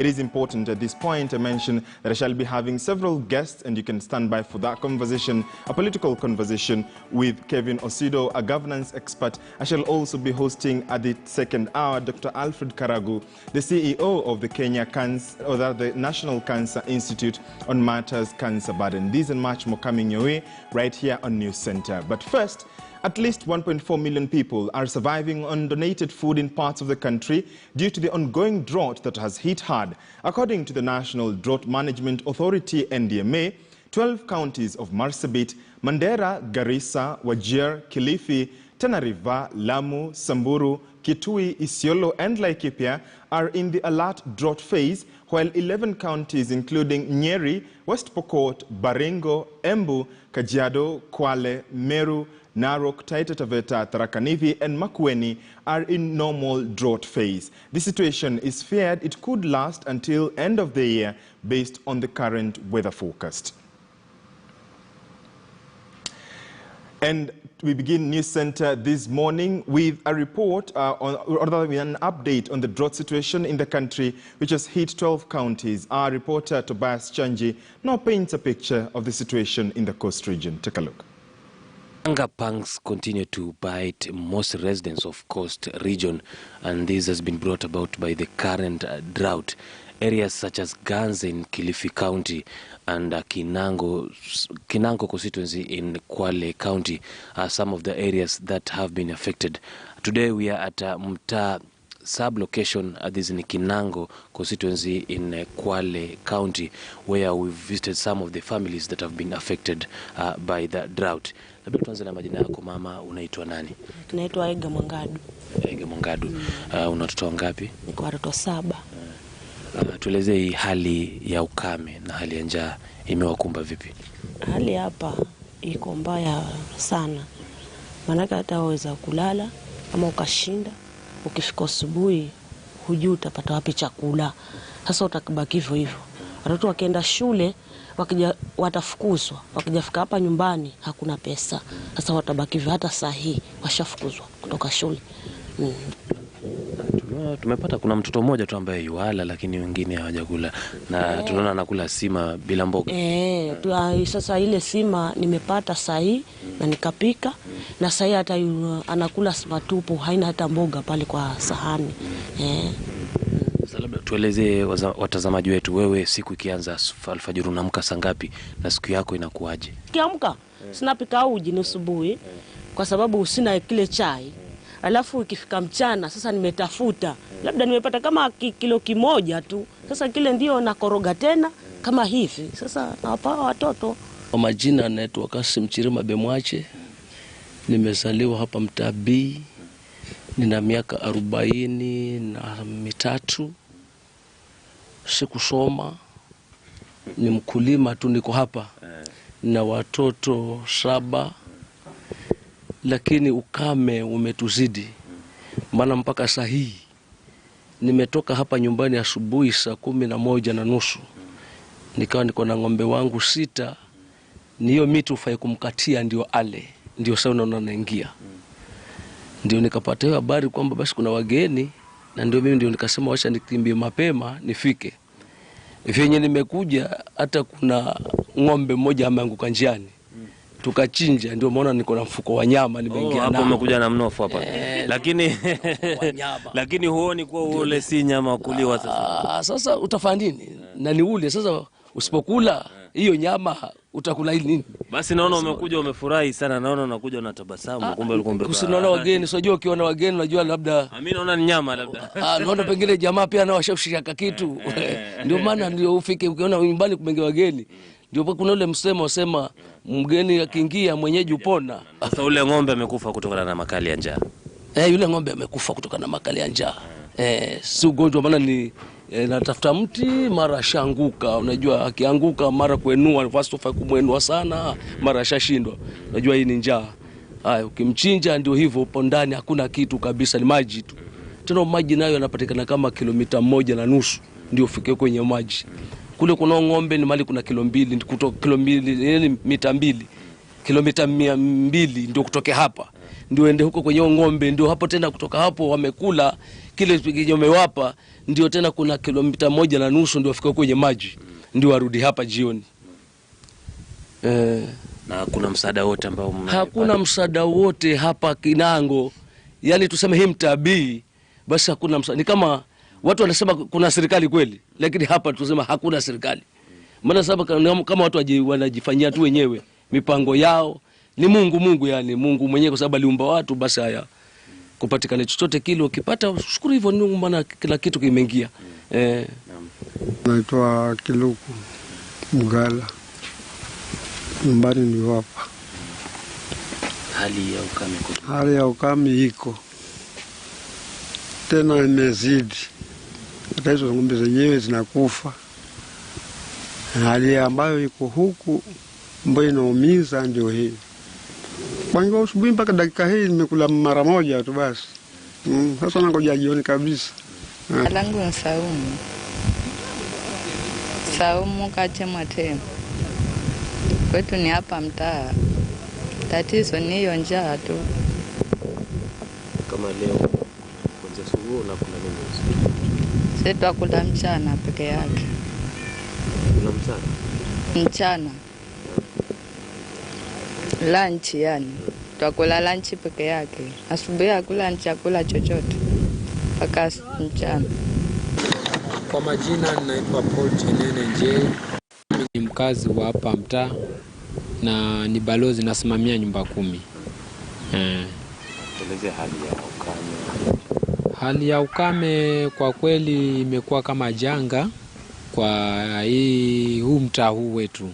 It is important at this point I mention that I shall be having several guests, and you can stand by for that conversation, a political conversation with Kevin Osido, a governance expert. I shall also be hosting at the second hour Dr. Alfred Karagu, the CEO of the the National Cancer Institute, on matters cancer burden. These and much more coming your way right here on News Center. But first, at least 1.4 million people are surviving on donated food in parts of the country due to the ongoing drought that has hit hard. According to the National Drought Management Authority, NDMA, 12 counties of Marsabit, Mandera, Garissa, Wajir, Kilifi, Tana River, Lamu, Samburu, Kitui, Isiolo and Laikipia are in the alert drought phase, while 11 counties including Nyeri, West Pokot, Baringo, Embu, Kajiado, Kwale, Meru, Narok, Taita Taveta, Tharaka Nithi and Makueni are in normal drought phase. The situation is feared it could last until end of the year based on the current weather forecast. And we begin News Center this morning with a report, with an update on the drought situation in the country, which has hit 12 counties. Our reporter Tobias Chanji now paints a picture of the situation in the coast region. Take a look. Hunger pangs continue to bite most residents of coast region, and this has been brought about by the current drought. Areas such as Ganze in Kilifi County and Kinango constituency in Kwale County are some of the areas that have been affected. Today we are at Mta sub-location, this in Kinango constituency in Kwale County, where we've visited some of the families that have been affected by the drought. Labda tuanze na majina yako mama, unaitwa nani? Naitwa Ega Mwangadu. Ega Mwangadu. Una watoto wangapi? Niko watoto 7. Tueleze hii hali ya ukame na hali ya njaa imewakumba vipi? Hali hapa iko mbaya sana. Maana hata waweza kulala ama ukashinda, ukifika asubuhi hujui utapata wapi chakula. Sasa utakibaki hivyo hivyo. Watoto wakienda shule watafukuzwa, wakijafika hapa nyumbani hakuna pesa. Sasa watabaki hivyo, hata saa hii washafukuzwa kutoka shule. Tumepata kuna mtoto mmoja tu ambaye yuala, lakini wengine hawajakula, na tunaona anakula sima bila mboga. Sasa ile sima nimepata saa hii na nikapika, na saa hii hata anakula sima tupu, haina hata mboga pale kwa sahani. Sasa labda tueleze watazamaji wetu, wewe siku ikianza alfajiri unaamka saa ngapi na siku yako inakuaje? Kiamka sinapika uji ni asubuhi kwa sababu sina kile chai. Alafu ikifika mchana sasa nimetafuta, labda nimepata kama kilo kimoja tu. Sasa kile ndio nakoroga tena kama hivi. Sasa hapa watoto. Kwa majina naitwa Kasim Chirima Bemwache. Nimezaliwa hapa Mtabi. Nina miaka 43. Sikusoma. Ni mkulima tu, niko hapa. Na watoto 7. Lakini ukame umetuzidi. Maana mpaka saa hii nimetoka hapa nyumbani asubuhi saa 11:30. Nikawa niko na ng'ombe wangu 6. Ni hiyo miti ufai kumkatia ndio ale. Ndio sasa unaona naingia. Ndio nikapata hiyo habari kwamba basi kuna wageni, na ndio mimi ndio nikasema wacha nikimbie mapema nifike. Vyenye nimekuja hata kuna ng'ombe mmoja ameanguka njiani. Tukachinja, ndio maana niko na mfuko wa nyama nimeingia hapo. Umekuja na mnofu hapa. Lakini huoni kwa ule si nyama kuliwa sasa? Sasa utafanya nini? Na ni ule sasa usipokula hiyo nyama utakula nini? Basi naona umekuja umefurahi sana, naona unakuja unatabasamu, kumbe ulikuwa usinaona wageni. Unajua ukiona wageni unajua labda mimi naona ni nyama labda. Naona pengine jamaa pia nao washaushika kitu. Ndio maana ndio ufike ukiona nyumbani kumeingia wageni. Ndio kuna ule msemo usema mgeni akiingia mwenyeji upona. Sasa ule ng'ombe amekufa kutokana na makali ya njaa. Yule ng'ombe amekufa kutokana na makali ya njaa. Si ugonjwa, maana ni natafuta mti mara shanguka. Unajua akianguka mara kuenua, first of all kumwenua sana, mara shashindwa. Unajua hii ni njaa. Ukimchinja ndio hivyo, upo ndani hakuna kitu kabisa, ni maji tu. Tena maji nayo yanapatikana kama kilomita 1.5 ndio ufike kwenye maji. Kule kuna ng'ombe ni mali kuna kilo 2, kutoka kilo 2 yani mita 2. Kilomita 200 ndio kutoke hapa. ndio ende huko kwenye ng'ombe, ndio hapo tena kutoka hapo wamekula kile kile umewapa, ndio tena kuna kilomita 1.5 ndio wafika kwenye maji, ndio warudi hapa jioni. Na kuna msaada wote ambao hakuna msaada wote hapa Kinango, yani tuseme hii mtabii, basi hakuna msaada. Ni kama watu wanasema kuna serikali kweli, lakini hapa tusema hakuna serikali. Maana sababu kama watu wanajifanyia tu wenyewe mipango yao, ni Mungu yani Mungu mwenyewe, kwa sababu aliumba watu. Basi haya kupatikana chochote kile ukipata shukuru hivyo, ni maana kila kitu kimeingia. Naitwa Kiluku Mgala, nyumbani ni hapa. Hali ya ukame iko tena imezidi, hata hizo ng'ombe zenyewe zinakufa. Hali ambayo iko huku ambayo inaumiza ndio hii. Kwanza asubuhi mpaka dakika hii nimekula mara moja tu basi. Sasa nangoja jioni kabisa. Langu ni Saumu Kache Matemo. Kwetu ni hapa mtaa. Tatizo ni hiyo njaa tu. Kama leo kwanza asubuhi na kuna nini? Sisi tukula mchana peke yake. Kuna mchana. Lunch yani. Tukula lunch peke yake. Asubuhi hakula chakula chochote mpaka mchana. Kwa majina ninaitwa Paul Chenene Nje. Ni mkazi wa hapa mtaa na ni balozi, nasimamia nyumba 10. Tueleze hali ya ukame. Hali ya ukame kwa kweli imekuwa kama janga kwa huu mtaa huu wetu,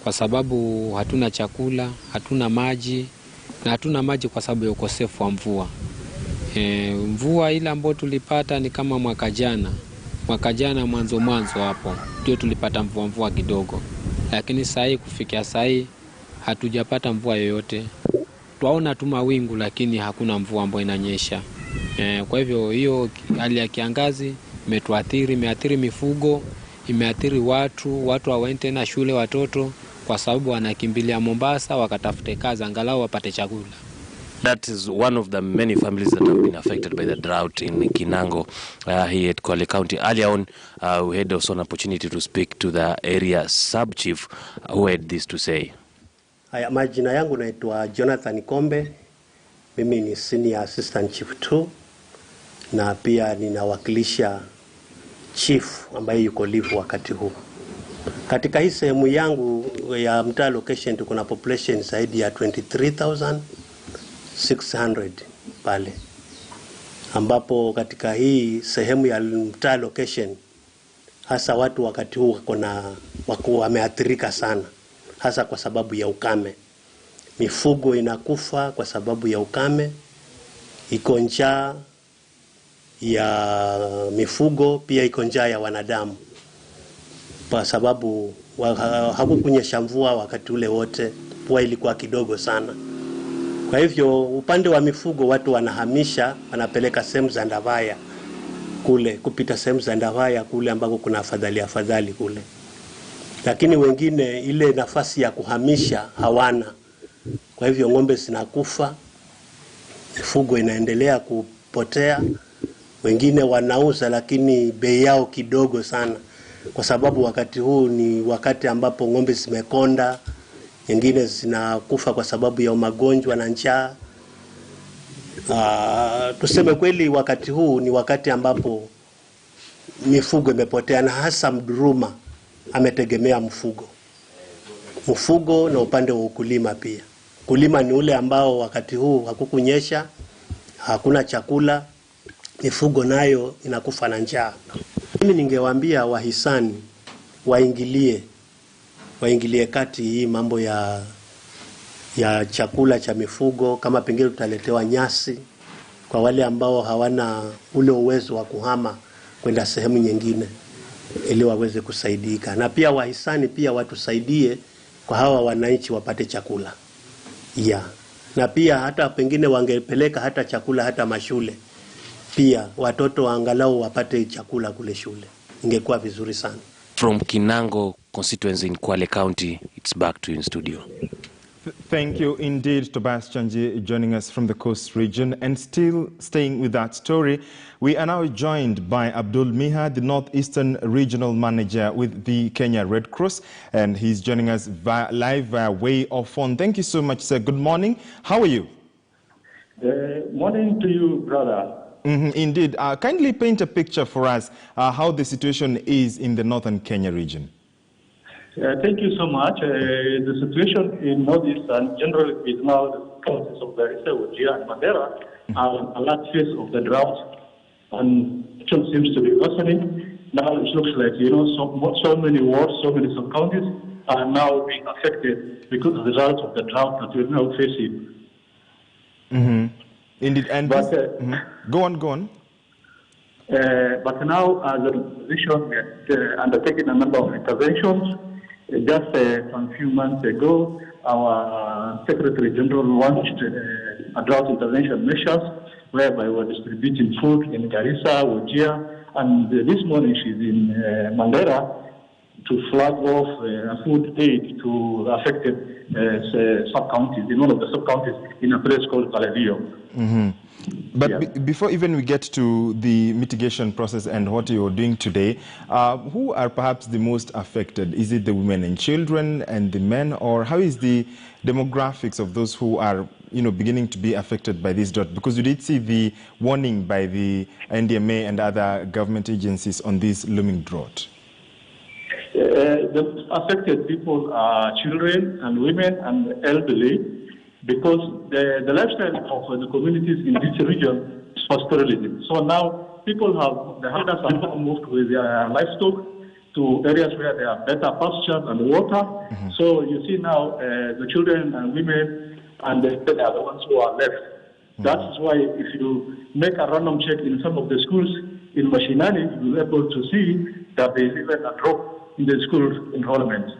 kwa sababu hatuna chakula, hatuna maji, na hatuna maji kwa sababu ya ukosefu wa mvua. Mvua ile ambayo tulipata ni kama mwaka jana mwanzo hapo ndio tulipata mvua kidogo, lakini sasa kufikia sasa hatujapata mvua yoyote. Tunaona tu mawingu lakini hakuna mvua ambayo inanyesha. Kwa hivyo hiyo hali ya kiangazi imeathiri mifugo, imeathiri watu hawaende na shule watoto kwa sababu wanakimbilia Mombasa wakatafute kazi angalau wapate chakula. That is one of the many families that have been affected by the drought in Kinango here at Kwale County. Earlier on, we had also an opportunity to speak to the area sub-chief who had this to say. Majina yangu naitwa Jonathan Kombe. Mimi ni Senior Assistant Chief 2 na pia ninawakilisha chief ambaye yuko live wakati huu. Katika hii sehemu yangu ya mtaa location tuko na population zaidi ya 23,600 pale, ambapo katika hii sehemu ya mtaa location hasa watu wakati huu wameathirika sana, hasa kwa sababu ya ukame. Mifugo inakufa kwa sababu ya ukame, iko njaa ya mifugo, pia iko njaa ya wanadamu kwa sababu hakukunyesha mvua wakati ule wote, mvua ilikuwa kidogo sana. Kwa hivyo upande wa mifugo watu wanahamisha, wanapeleka sehemu za Ndavaya kule, kupita sehemu za Ndavaya kule ambako kuna afadhali kule. Lakini wengine ile nafasi ya kuhamisha hawana. Kwa hivyo ng'ombe zinakufa, mifugo inaendelea kupotea. Wengine wanauza lakini bei yao kidogo sana, kwa sababu wakati huu ni wakati ambapo ng'ombe zimekonda, nyingine zinakufa kwa sababu ya magonjwa na njaa. Tuseme kweli wakati huu ni wakati ambapo mifugo imepotea, na hasa mduruma ametegemea mfugo na upande wa ukulima pia. Kulima ni ule ambao wakati huu hakukunyesha, hakuna chakula, mifugo nayo inakufa na njaa. Mimi ningewaambia wahisani waingilie kati hii mambo ya chakula cha mifugo, kama pengine tutaletewa nyasi kwa wale ambao hawana ule uwezo wa kuhama kwenda sehemu nyingine, ili waweze kusaidika. Na pia wahisani pia watusaidie kwa hawa wananchi wapate chakula. Na pia hata pengine wangepeleka hata chakula hata mashule, pia watoto angalau wapate chakula kule shule, ingekuwa vizuri sana. From Kinango constituency in Kwale County, it's back to you in studio. Thank you indeed, Tobias Chanji, joining us from the Coast region. And still staying with that story, we are now joined by Abdul Miha, the Northeastern Regional Manager with the Kenya Red Cross, and he's joining us live via way of phone. Thank you so much, sir. Good morning. How are you? Morning to you, brother. Indeed. Kindly paint a picture for us how the situation is in the northern Kenya region. Thank you so much. The situation in Northeastern generally is now the counties of Garissa, Wajir, and Mandera are a large phase of the drought, and it seems to be worsening. Now it looks like, so many wards, so many sub-counties are now being affected because of the result of the drought that we're now facing. Indeed. And go on. But now, as a position, we are undertaking a number of interventions. Just some few months ago, our Secretary General launched a drought intervention measures, whereby we're distributing food in Garissa, Wajir, and this morning she's in Mandera to flag off food aid to affected sub-counties, in one of the sub-counties in a place called Kalalio. But before even we get to the mitigation process and what you're doing today, who are perhaps the most affected? Is it the women and children and the men, or how is the demographics of those who are beginning to be affected by this drought? Because you did see the warning by the NDMA and other government agencies on this looming drought. The affected people are children and women and elderly, because the lifestyle of the communities in this region is pastoralism. So now the herders have now moved with their livestock to areas where there are better pastures and water. So you see now the children and women and they are the ones who are left. That is why if you make a random check in some of the schools in Mashinani, you'll be able to see that there is even a drop in the school enrollment.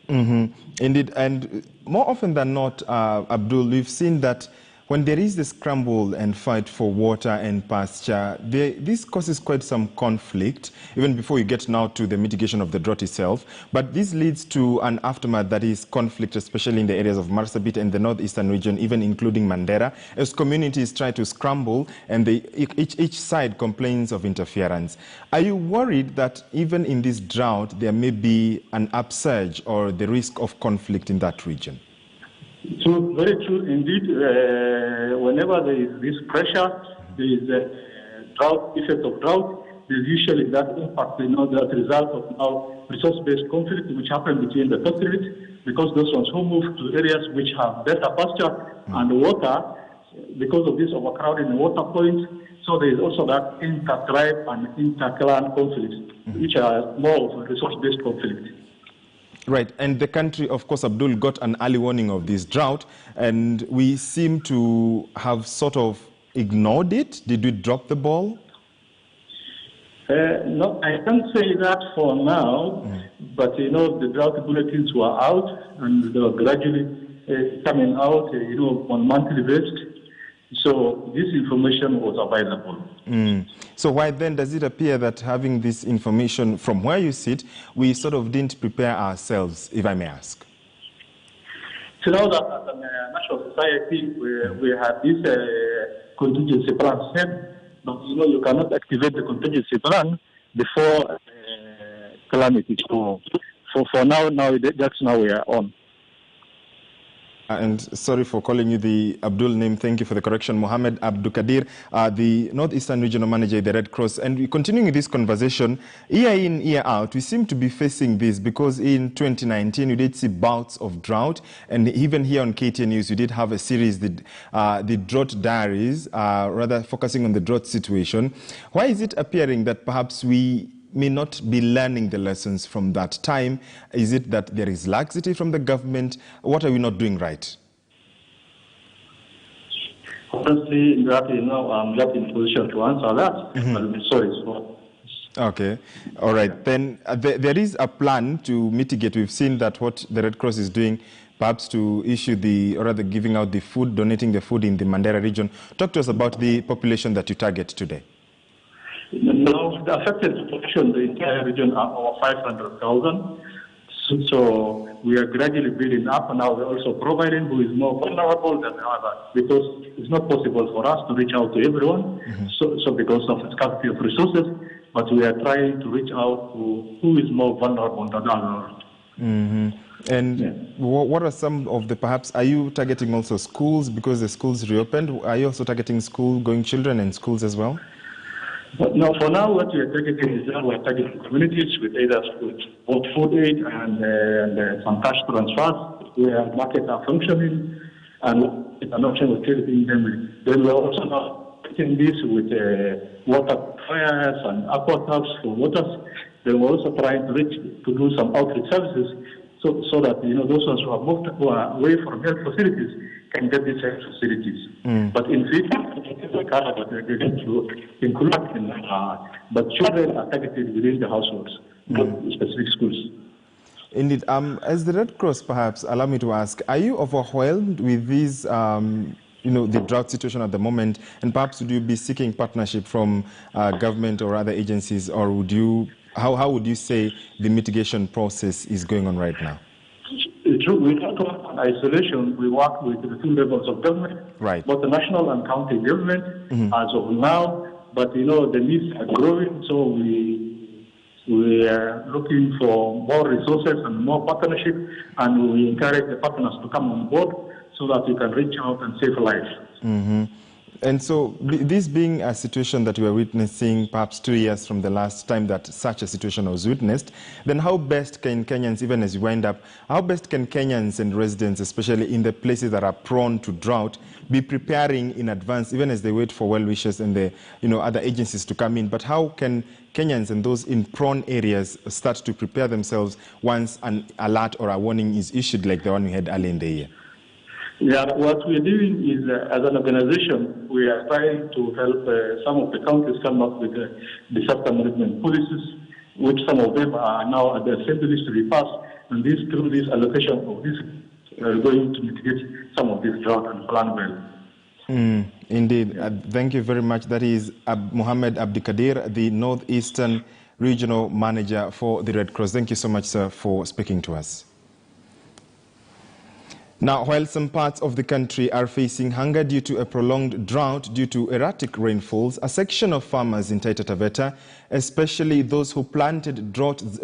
Indeed, and more often than not, Abdul, we've seen that when there is the scramble and fight for water and pasture, this causes quite some conflict, even before you get now to the mitigation of the drought itself. But this leads to an aftermath that is conflict, especially in the areas of Marsabit and the northeastern region, even including Mandera, as communities try to scramble and each side complains of interference. Are you worried that even in this drought, there may be an upsurge or the risk of conflict in that region? True, very true indeed. Whenever there is this pressure, there is a drought, effect of drought, there's usually that impact, that result of now resource-based conflict which happen between the pastoralists, because those ones who move to areas which have better pasture and water, because of this overcrowding in water points, so there is also that inter-tribe and inter-clan conflicts, which are more of a resource-based conflict. Right, and the country, of course, Abdul, got an early warning of this drought, and we seem to have sort of ignored it. Did we drop the ball? No, I can't say that for now, but, the drought bulletins were out, and they were gradually coming out, on monthly basis. So this information was available. So why then does it appear that having this information from where you sit, we sort of didn't prepare ourselves, if I may ask? So now that as a national society, we have this contingency plan set, but you cannot activate the contingency plan before calamity. So for now that's now we are on. And sorry for calling you the Abdul name. Thank you for the correction. Mohammed Abdukadir, the Northeastern Regional Manager of the Red Cross. And we're continuing this conversation, year in, year out, we seem to be facing this because in 2019, we did see bouts of drought. And even here on KTN News, we did have a series, the Drought Diaries, rather focusing on the drought situation. Why is it appearing that perhaps we may not be learning the lessons from that time? Is it that there is laxity from the government? What are we not doing right? Honestly, I'm not in position to answer that. I'm sorry for. Okay. All right. Then there is a plan to mitigate. We've seen that what the Red Cross is doing, perhaps to issue or rather giving out the food, donating the food in the Mandera region. Talk to us about the population that you target today. No, the affected population, the entire region, are over 500,000. So we are gradually building up, and now we're also providing who is more vulnerable than the other, because it's not possible for us to reach out to everyone, so because of scarcity of resources, but we are trying to reach out to who is more vulnerable than the other. And what are some of the, perhaps, are you targeting also schools because the schools reopened? Are you also targeting school-going children and schools as well? But no, for now, what we are targeting is that we are targeting communities with either both food aid and some cash transfers where markets are functioning and it's an option of targeting them. Then we are also now targeting this with water fires and aqua taps for waters. Then we're also trying to do some outreach services so that those ones who are away from health facilities can get these health facilities. But in future, they're going to include but children are targeted within the households, not specific schools. Indeed. As the Red Cross, perhaps, allow me to ask, are you overwhelmed with these, the drought situation at the moment? And perhaps would you be seeking partnership from government or other agencies, or would you, how would you say the mitigation process is going on right now? It's true. We don't work on isolation. We work with the two levels of government, both the national and county government as of now. But the needs are growing, so we are looking for more resources and more partnership, and we encourage the partners to come on board so that we can reach out and save lives. And so, this being a situation that we are witnessing perhaps 2 years from the last time that such a situation was witnessed, then how best can Kenyans, even as you wind up, how best can Kenyans and residents, especially in the places that are prone to drought, be preparing in advance, even as they wait for well-wishers and the other agencies to come in? But how can Kenyans and those in prone areas start to prepare themselves once an alert or a warning is issued, like the one we had early in the year? Yeah, what we're doing is, as an organization, we are trying to help some of the counties come up with disaster management policies, which some of them are now at the assemblies to be passed, and through this allocation of this, are going to mitigate some of this drought and plan well. Indeed. Thank you very much. That is Mohammed Abdikadir, the Northeastern Regional Manager for the Red Cross. Thank you so much, sir, for speaking to us. Now, while some parts of the country are facing hunger due to a prolonged drought due to erratic rainfalls, a section of farmers in Taita Taveta, especially those who planted drought-resistant